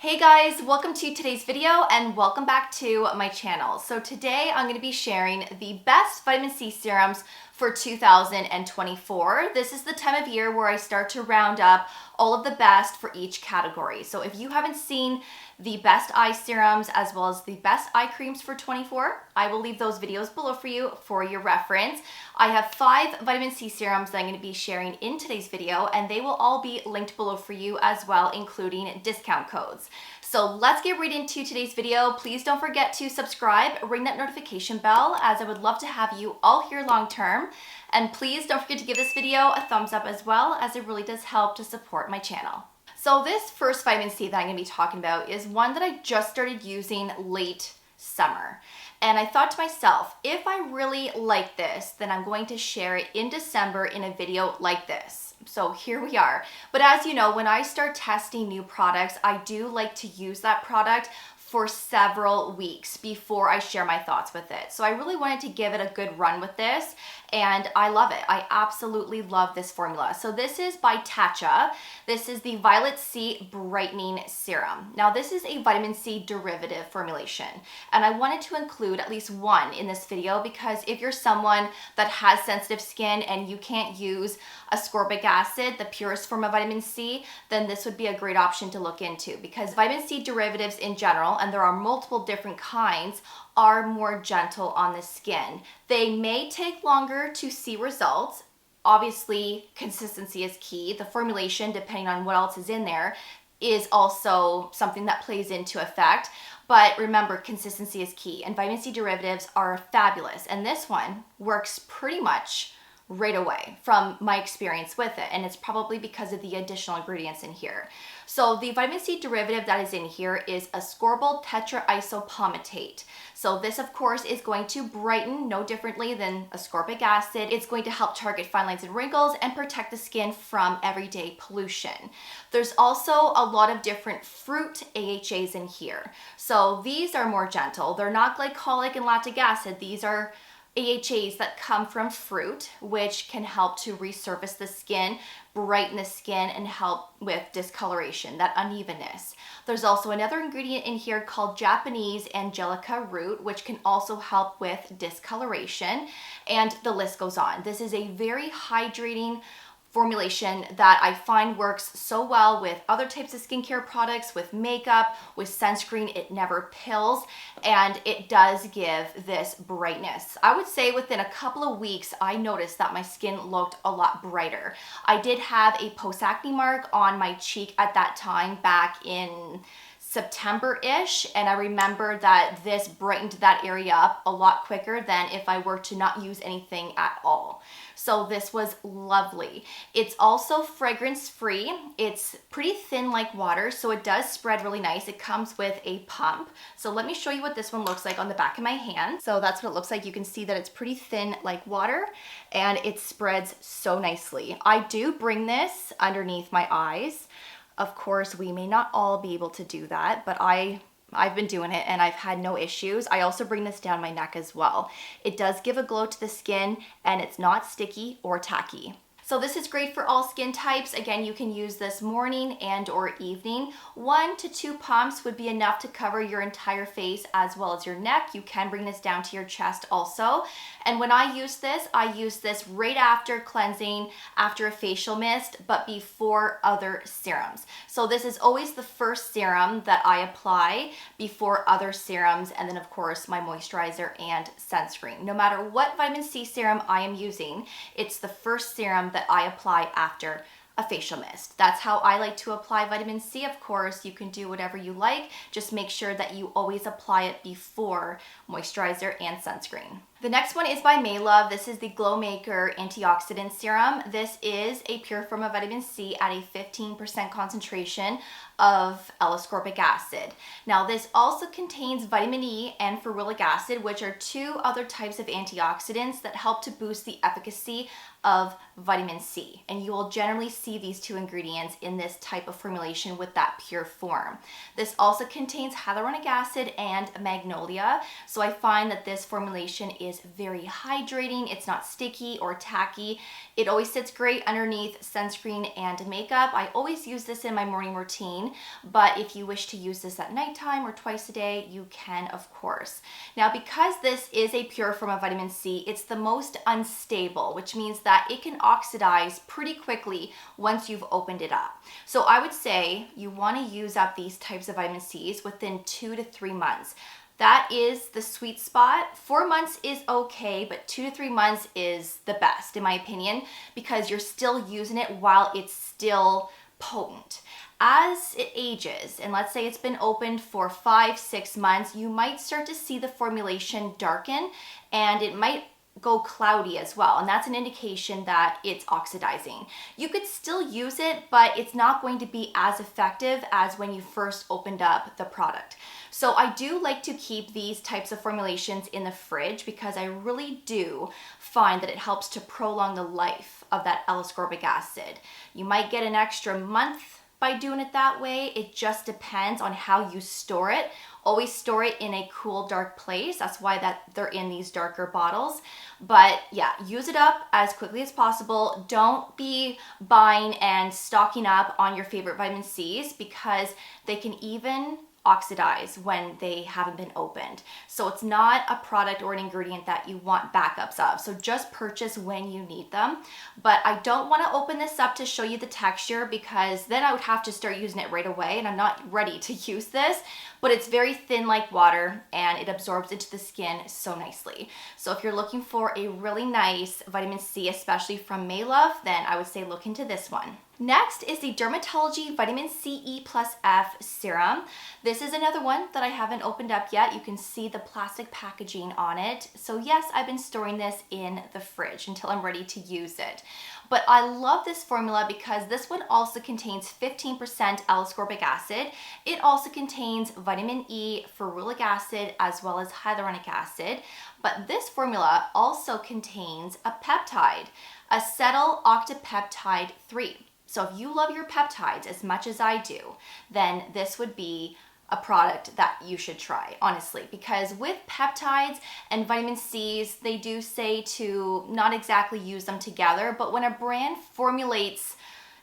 Hey guys, welcome to today's video and welcome back to my channel. So today I'm going to be sharing the best vitamin C serums for 2024. This is the time of year where I start to round up all of the best for each category. So if you haven't seen the best eye serums as well as the best eye creams for 24, I will leave those videos below for you for your reference. I have 5 vitamin C serums that I'm going to be sharing in today's video, and they will all be linked below for you as well, including discount codes. So let's get right into today's video. Please don't forget to subscribe, ring that notification bell, as I would love to have you all here long term. And please don't forget to give this video a thumbs up as well, as it really does help to support my channel. So this first vitamin C that I'm going to be talking about is one that I just started using late summer. And I thought to myself, if I really like this, then I'm going to share it in December in a video like this. So here we are. But as you know, when I start testing new products, I do like to use that product for several weeks before I share my thoughts with it. So I really wanted to give it a good run with this, and I love it. I absolutely love this formula. So this is by Tatcha. This is the Vitamin C Brightening Serum. Now this is a vitamin C derivative formulation, and I wanted to include at least one in this video because if you're someone that has sensitive skin and you can't use ascorbic acid, the purest form of vitamin C, then this would be a great option to look into, because vitamin C derivatives in general, and there are multiple different kinds, are more gentle on the skin. They may take longer to see results. Obviously, consistency is key. The formulation, depending on what else is in there, is also something that plays into effect. But remember, consistency is key, and vitamin C derivatives are fabulous. And this one works pretty much right away from my experience with it, and it's probably because of the additional ingredients in here. So the vitamin C derivative that is in here is ascorbyl tetraisopomatate. So this of course is going to brighten no differently than ascorbic acid. It's going to help target fine lines and wrinkles and protect the skin from everyday pollution. There's also a lot of different fruit AHAs in here. So these are more gentle. They're not glycolic and lactic acid. These are AHAs that come from fruit, which can help to resurface the skin, brighten the skin, and help with discoloration, that unevenness. There's also another ingredient in here called Japanese angelica root, which can also help with discoloration, and the list goes on. This is a very hydrating formulation that I find works so well with other types of skincare products, with makeup, with sunscreen. It never pills, and it does give this brightness. I would say within a couple of weeks, I noticed that my skin looked a lot brighter. I did have a post-acne mark on my cheek at that time back in September-ish, and I remember that this brightened that area up a lot quicker than if I were to not use anything at all. So this was lovely. It's also fragrance-free. It's pretty thin like water, so it does spread really nice. It comes with a pump. So let me show you what this one looks like on the back of my hand. So that's what it looks like. You can see that it's pretty thin like water, and it spreads so nicely. I do bring this underneath my eyes. Of course, we may not all be able to do that, but I've been doing it and I've had no issues. I also bring this down my neck as well. It does give a glow to the skin, and it's not sticky or tacky. So this is great for all skin types. Again, you can use this morning and or evening. 1 to 2 pumps would be enough to cover your entire face as well as your neck. You can bring this down to your chest also. And when I use this right after cleansing, after a facial mist, but before other serums. So this is always the first serum that I apply before other serums, and then of course my moisturizer and sunscreen. No matter what vitamin C serum I am using, it's the first serum that I apply after a facial mist. That's how I like to apply vitamin C. Of course, you can do whatever you like. Just make sure that you always apply it before moisturizer and sunscreen. The next one is by Maelove. This is the Glow Maker Antioxidant Serum. This is a pure form of vitamin C at a 15% concentration of L-ascorbic acid. Now this also contains vitamin E and ferulic acid, which are 2 other types of antioxidants that help to boost the efficacy of vitamin C. And you will generally see these 2 ingredients in this type of formulation with that pure form. This also contains hyaluronic acid and magnolia. So I find that this formulation is is very hydrating. It's not sticky or tacky. It always sits great underneath sunscreen and makeup. I always use this in my morning routine, but if you wish to use this at nighttime or twice a day, you can, of course. Now, because this is a pure form of vitamin C, it's the most unstable, which means that it can oxidize pretty quickly once you've opened it up. So I would say you want to use up these types of vitamin C's within 2 to 3 months. That is the sweet spot. 4 months is okay, but 2 to 3 months is the best, in my opinion, because you're still using it while it's still potent. As it ages, and let's say it's been opened for 5, 6 months, you might start to see the formulation darken, and it might go cloudy as well, and that's an indication that it's oxidizing. You could still use it, but it's not going to be as effective as when you first opened up the product. So I do like to keep these types of formulations in the fridge because I really do find that it helps to prolong the life of that L-ascorbic acid. You might get an extra month by doing it that way. It just depends on how you store it. Always store it in a cool, dark place. That's why they're in these darker bottles. But yeah, use it up as quickly as possible. Don't be buying and stocking up on your favorite vitamin C's because they can even oxidize when they haven't been opened. So it's not a product or an ingredient that you want backups of. So just purchase when you need them. But I don't want to open this up to show you the texture because then I would have to start using it right away and I'm not ready to use this. But it's very thin like water and it absorbs into the skin so nicely. So if you're looking for a really nice vitamin C, especially from Maelove, then I would say look into this one. Next is the DRMTLGY Vitamin C E plus F Serum. This is another one that I haven't opened up yet. You can see the plastic packaging on it. So yes, I've been storing this in the fridge until I'm ready to use it. But I love this formula because this one also contains 15% L-ascorbic acid. It also contains vitamin E, ferulic acid, as well as hyaluronic acid. But this formula also contains a peptide, acetyl octapeptide 3. So if you love your peptides as much as I do, then this would be a product that you should try, honestly, because with peptides and vitamin C's, they do say to not exactly use them together, but when a brand formulates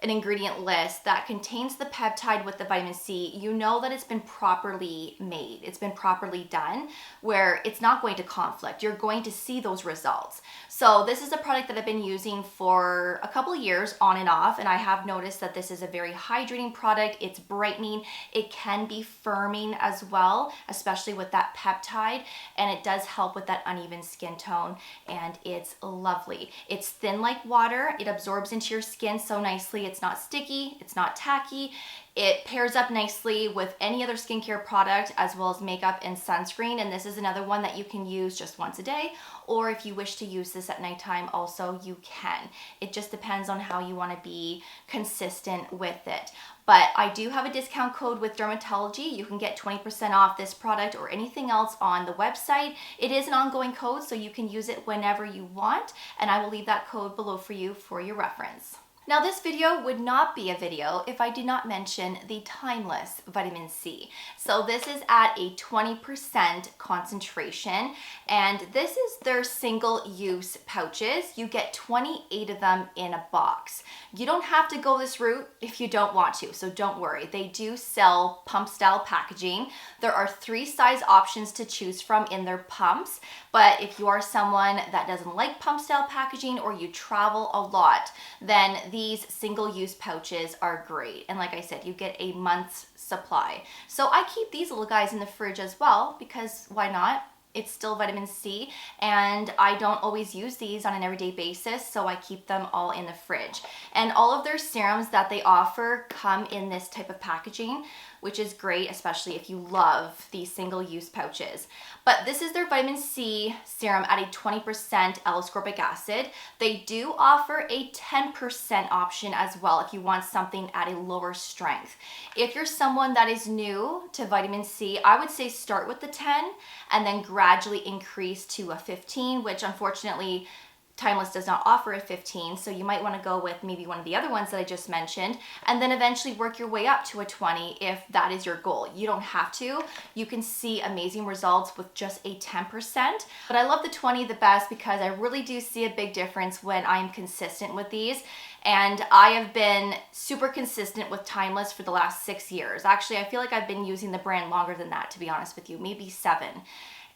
an ingredient list that contains the peptide with the vitamin C, you know that it's been properly made. It's been properly done where it's not going to conflict. You're going to see those results. So this is a product that I've been using for a couple of years on and off, and I have noticed that this is a very hydrating product. It's brightening. It can be firming as well, especially with that peptide, and it does help with that uneven skin tone, and it's lovely. It's thin like water. It absorbs into your skin so nicely. It's not sticky, it's not tacky. It pairs up nicely with any other skincare product as well as makeup and sunscreen. And this is another one that you can use just once a day, or if you wish to use this at nighttime also, you can. It just depends on how you want to be consistent with it. But I do have a discount code with DRMTLGY. You can get 20% off this product or anything else on the website. It is an ongoing code, so you can use it whenever you want. And I will leave that code below for you for your reference. Now this video would not be a video if I did not mention the Timeless Vitamin C. So this is at a 20% concentration, and this is their single-use pouches. You get 28 of them in a box. You don't have to go this route if you don't want to, so don't worry. They do sell pump-style packaging. There are 3 size options to choose from in their pumps, but if you are someone that doesn't like pump-style packaging or you travel a lot, then these single-use pouches are great. And like I said, you get a month's supply. So I keep these little guys in the fridge as well because why not? It's still vitamin C, and I don't always use these on an everyday basis, so I keep them all in the fridge. And all of their serums that they offer come in this type of packaging, which is great, especially if you love these single-use pouches. But this is their vitamin C serum at a 20% L-ascorbic acid. They do offer a 10% option as well if you want something at a lower strength. If you're someone that is new to vitamin C, I would say start with the 10 and then gradually increase to a 15, which unfortunately Timeless does not offer a 15, so you might want to go with maybe one of the other ones that I just mentioned, and then eventually work your way up to a 20 if that is your goal. You don't have to. You can see amazing results with just a 10%, but I love the 20 the best because I really do see a big difference when I'm consistent with these. And I have been super consistent with Timeless for the last 6 years. Actually, I feel like I've been using the brand longer than that, to be honest with you, maybe 7.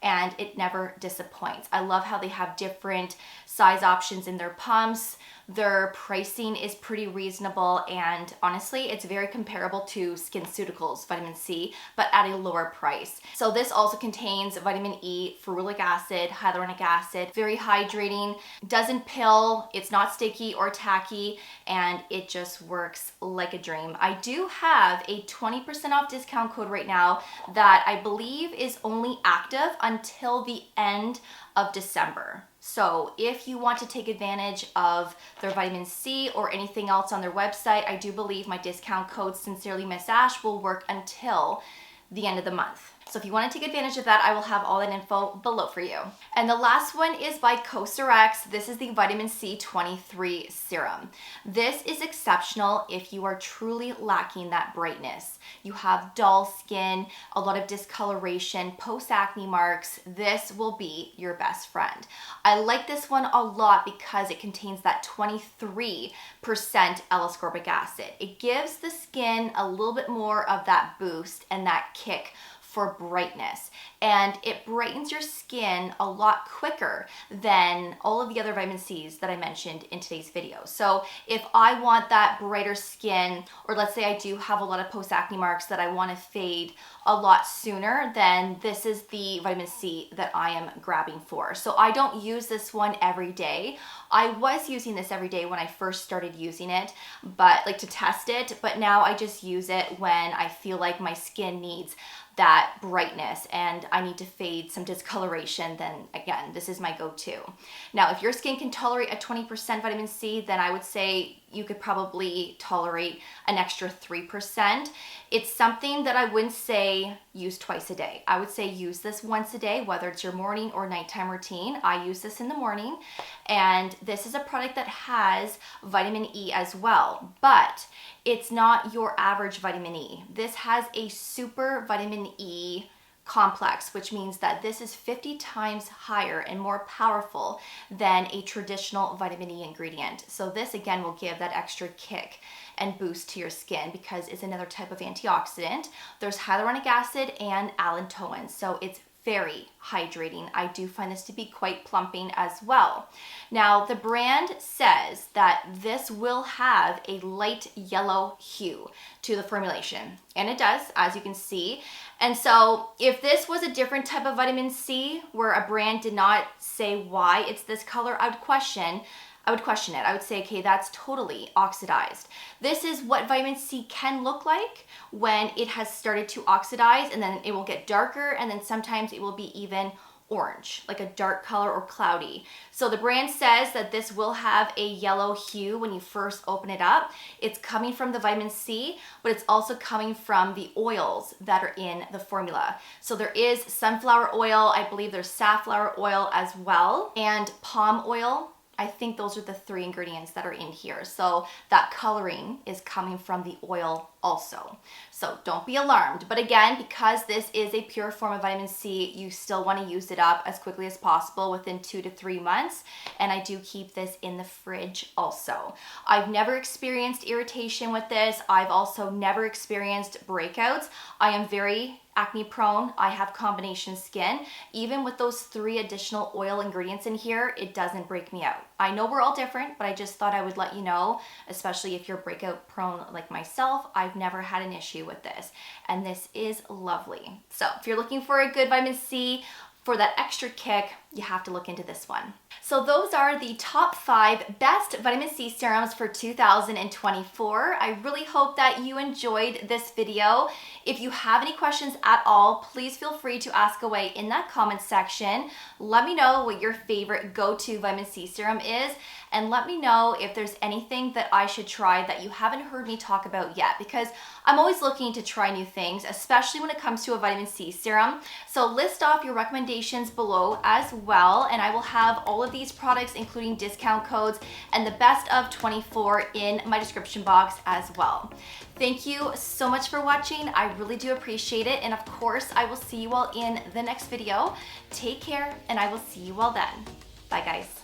And it never disappoints. I love how they have different size options in their pumps. Their pricing is pretty reasonable, and honestly, it's very comparable to SkinCeuticals vitamin C, but at a lower price. So this also contains vitamin E, ferulic acid, hyaluronic acid, very hydrating, doesn't pill, it's not sticky or tacky, and it just works like a dream. I do have a 20% off discount code right now that I believe is only active until the end of December. So if you want to take advantage of their vitamin C or anything else on their website, I do believe my discount code Sincerely Miss Ash will work until the end of the month. So if you want to take advantage of that, I will have all that info below for you. And the last one is by COSRX. This is the Vitamin C23 Serum. This is exceptional if you are truly lacking that brightness. You have dull skin, a lot of discoloration, post-acne marks. This will be your best friend. I like this one a lot because it contains that 23% L-ascorbic acid. It gives the skin a little bit more of that boost and that kick for brightness, and it brightens your skin a lot quicker than all of the other vitamin C's that I mentioned in today's video. So if I want that brighter skin, or let's say I do have a lot of post-acne marks that I want to fade a lot sooner, then this is the vitamin C that I am grabbing for. So I don't use this one every day. I was using this every day when I first started using it, but like to test it, but now I just use it when I feel like my skin needs that brightness and I need to fade some discoloration. Then again, this is my go-to. Now, if your skin can tolerate a 20% vitamin C, then I would say you could probably tolerate an extra 3%. It's something that I wouldn't say use twice a day. I would say use this once a day, whether it's your morning or nighttime routine. I use this in the morning, and this is a product that has vitamin E as well, but it's not your average vitamin E. This has a super vitamin E complex, which means that this is 50 times higher and more powerful than a traditional vitamin E ingredient. So this again will give that extra kick and boost to your skin because it's another type of antioxidant. There's hyaluronic acid and allantoin, so it's very hydrating. I do find this to be quite plumping as well. Now, the brand says that this will have a light yellow hue to the formulation, and it does, as you can see. And so if this was a different type of vitamin C where a brand did not say why it's this color, I would question it. I would say, okay, that's totally oxidized. This is what vitamin C can look like when it has started to oxidize, and then it will get darker, and then sometimes it will be even orange, like a dark color or cloudy. So the brand says that this will have a yellow hue when you first open it up. It's coming from the vitamin C, but it's also coming from the oils that are in the formula. So there is sunflower oil, I believe there's safflower oil as well, and palm oil. I think those are the 3 ingredients that are in here. So that coloring is coming from the oil also. So don't be alarmed. But again, because this is a pure form of vitamin C, you still want to use it up as quickly as possible within 2 to 3 months. And I do keep this in the fridge also. I've never experienced irritation with this. I've also never experienced breakouts. I am very acne prone. I have combination skin. Even with those 3 additional oil ingredients in here, it doesn't break me out. I know we're all different, but I just thought I would let you know, especially if you're breakout prone like myself. I've never had an issue with this, and this is lovely. So if you're looking for a good vitamin C for that extra kick, you have to look into this one. So those are the top 5 best vitamin C serums for 2024. I really hope that you enjoyed this video. If you have any questions at all, please feel free to ask away in that comment section. Let me know what your favorite go-to vitamin C serum is, and let me know if there's anything that I should try that you haven't heard me talk about yet, because I'm always looking to try new things, especially when it comes to a vitamin C serum. So list off your recommendations below as well, and I will have all of these products, including discount codes and the best of 24 in my description box as well. Thank you so much for watching. I really do appreciate it. And of course, I will see you all in the next video. Take care, and I will see you all then. Bye, guys.